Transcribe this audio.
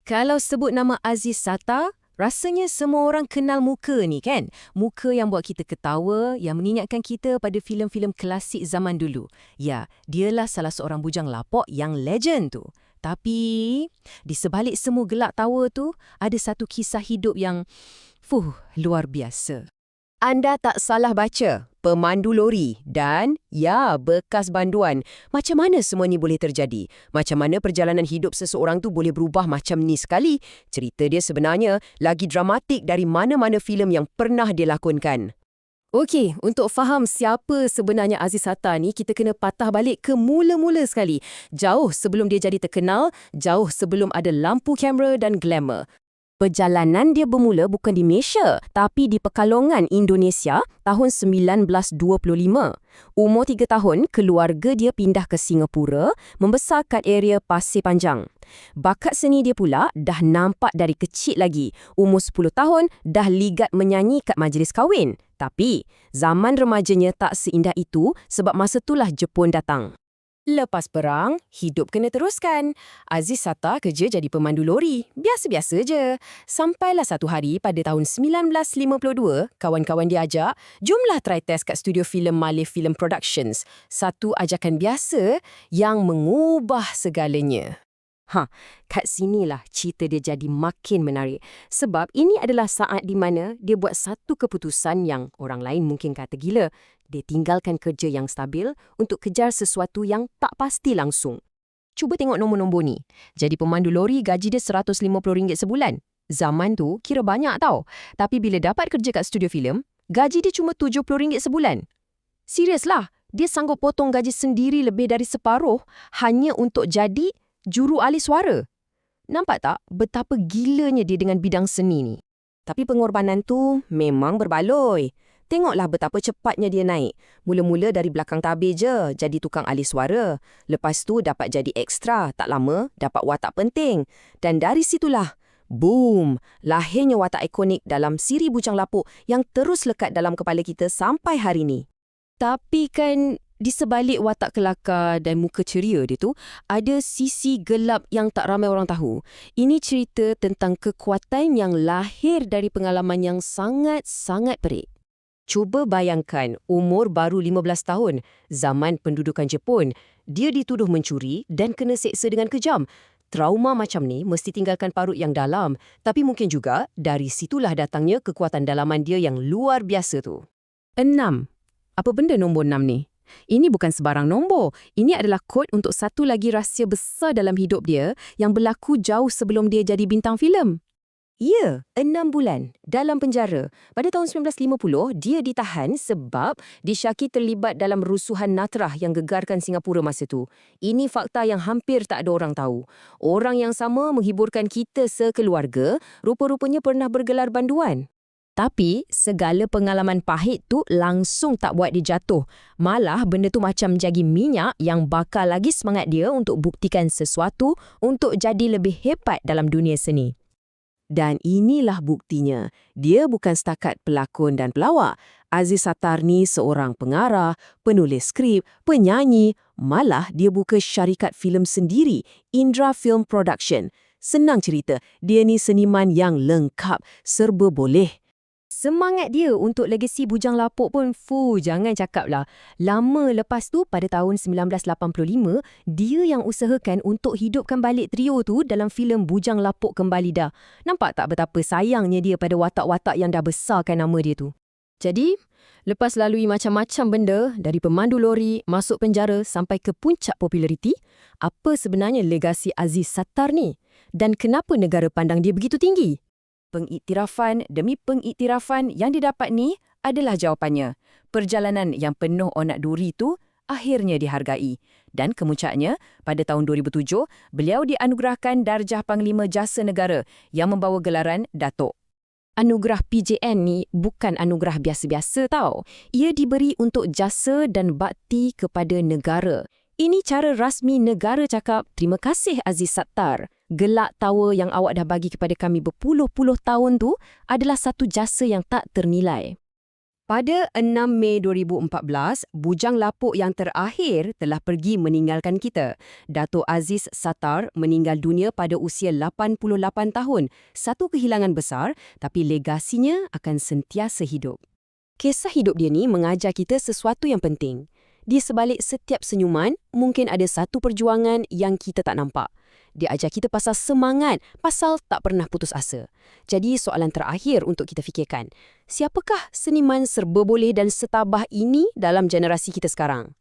Kalau sebut nama Aziz Sattar, rasanya semua orang kenal muka ni kan? Muka yang buat kita ketawa, yang mengingatkan kita pada filem-filem klasik zaman dulu. Ya, dialah salah seorang bujang lapok yang legend tu. Tapi, di sebalik semua gelak tawa tu, ada satu kisah hidup yang, luar biasa. Anda tak salah baca, pemandu lori dan, bekas banduan. Macam mana semua ni boleh terjadi? Macam mana perjalanan hidup seseorang tu boleh berubah macam ni sekali? Cerita dia sebenarnya lagi dramatik dari mana-mana filem yang pernah dia lakonkan. Okey, untuk faham siapa sebenarnya Aziz Sattar ni, kita kena patah balik ke mula-mula sekali. Jauh sebelum dia jadi terkenal, jauh sebelum ada lampu kamera dan glamour. Perjalanan dia bermula bukan di Malaysia, tapi di Pekalongan, Indonesia, tahun 1925. Umur 3 tahun, keluarga dia pindah ke Singapura, membesar kat area Pasir Panjang. Bakat seni dia pula dah nampak dari kecil lagi. Umur 10 tahun, dah ligat menyanyi kat majlis kahwin. Tapi, zaman remajanya tak seindah itu sebab masa itulah Jepun datang. Lepas perang, hidup kena teruskan. Aziz Sattar kerja jadi pemandu lori. Biasa-biasa je. Sampailah satu hari pada tahun 1952, kawan-kawan dia ajak, jomlah try test kat studio filem Malay Film Productions. Satu ajakan biasa yang mengubah segalanya. Kat sinilah cerita dia jadi makin menarik. Sebab ini adalah saat di mana dia buat satu keputusan yang orang lain mungkin kata gila. Dia tinggalkan kerja yang stabil untuk kejar sesuatu yang tak pasti langsung. Cuba tengok nombor-nombor ni. Jadi pemandu lori gaji dia RM150 sebulan. Zaman tu kira banyak tau. Tapi bila dapat kerja kat studio filem, gaji dia cuma RM70 sebulan. Serius lah, dia sanggup potong gaji sendiri lebih dari separuh hanya untuk jadi juru ahli suara. Nampak tak betapa gilanya dia dengan bidang seni ni? Tapi pengorbanan tu memang berbaloi. Tengoklah betapa cepatnya dia naik. Mula-mula dari belakang tabir je jadi tukang ahli suara. Lepas tu dapat jadi ekstra, tak lama dapat watak penting. Dan dari situlah, boom, lahirnya watak ikonik dalam siri Bujang Lapuk yang terus lekat dalam kepala kita sampai hari ni. Tapi kan, di sebalik watak kelakar dan muka ceria dia tu, ada sisi gelap yang tak ramai orang tahu. Ini cerita tentang kekuatan yang lahir dari pengalaman yang sangat-sangat perik. Cuba bayangkan, umur baru 15 tahun, zaman pendudukan Jepun, dia dituduh mencuri dan kena seksa dengan kejam. Trauma macam ni mesti tinggalkan parut yang dalam, tapi mungkin juga dari situlah datangnya kekuatan dalaman dia yang luar biasa tu. 6. Apa benda nombor 6 ni? Ini bukan sebarang nombor. Ini adalah kod untuk satu lagi rahsia besar dalam hidup dia yang berlaku jauh sebelum dia jadi bintang filem. Ya, 6 bulan dalam penjara. Pada tahun 1950, dia ditahan sebab disyaki terlibat dalam rusuhan Natrah yang gegarkan Singapura masa tu. Ini fakta yang hampir tak ada orang tahu. Orang yang sama menghiburkan kita sekeluarga, rupa-rupanya pernah bergelar banduan. Tapi, segala pengalaman pahit tu langsung tak buat dia jatuh. Malah, benda tu macam jagi minyak yang bakar lagi semangat dia untuk buktikan sesuatu untuk jadi lebih hebat dalam dunia seni. Dan inilah buktinya. Dia bukan setakat pelakon dan pelawak. Aziz Sattar ni seorang pengarah, penulis skrip, penyanyi, malah dia buka syarikat filem sendiri, Indra Film Production. Senang cerita, dia ni seniman yang lengkap, serba boleh. Semangat dia untuk legasi Bujang Lapuk pun, jangan cakap lah. Lama lepas tu, pada tahun 1985, dia yang usahakan untuk hidupkan balik trio tu dalam filem Bujang Lapuk Kembali Dah. Nampak tak betapa sayangnya dia pada watak-watak yang dah besarkan nama dia tu? Jadi, lepas lalui macam-macam benda, dari pemandu lori, masuk penjara sampai ke puncak populariti, apa sebenarnya legasi Aziz Sattar ni? Dan kenapa negara pandang dia begitu tinggi? Pengiktirafan demi pengiktirafan yang didapat ni adalah jawapannya. Perjalanan yang penuh onak duri tu akhirnya dihargai. Dan kemuncaknya, pada tahun 2007, beliau dianugerahkan darjah Panglima Jasa Negara yang membawa gelaran Datuk. Anugerah PJN ni bukan anugerah biasa-biasa tau. Ia diberi untuk jasa dan bakti kepada negara. Ini cara rasmi negara cakap, terima kasih Aziz Sattar. Gelak tawa yang awak dah bagi kepada kami berpuluh-puluh tahun tu adalah satu jasa yang tak ternilai. Pada 6 Mei 2014, bujang lapuk yang terakhir telah pergi meninggalkan kita. Dato' Aziz Sattar meninggal dunia pada usia 88 tahun. Satu kehilangan besar, tapi legasinya akan sentiasa hidup. Kisah hidup dia ni mengajar kita sesuatu yang penting. Di sebalik setiap senyuman, mungkin ada satu perjuangan yang kita tak nampak. Dia ajar kita pasal semangat, pasal tak pernah putus asa. Jadi soalan terakhir untuk kita fikirkan, siapakah seniman serba boleh dan setabah ini dalam generasi kita sekarang?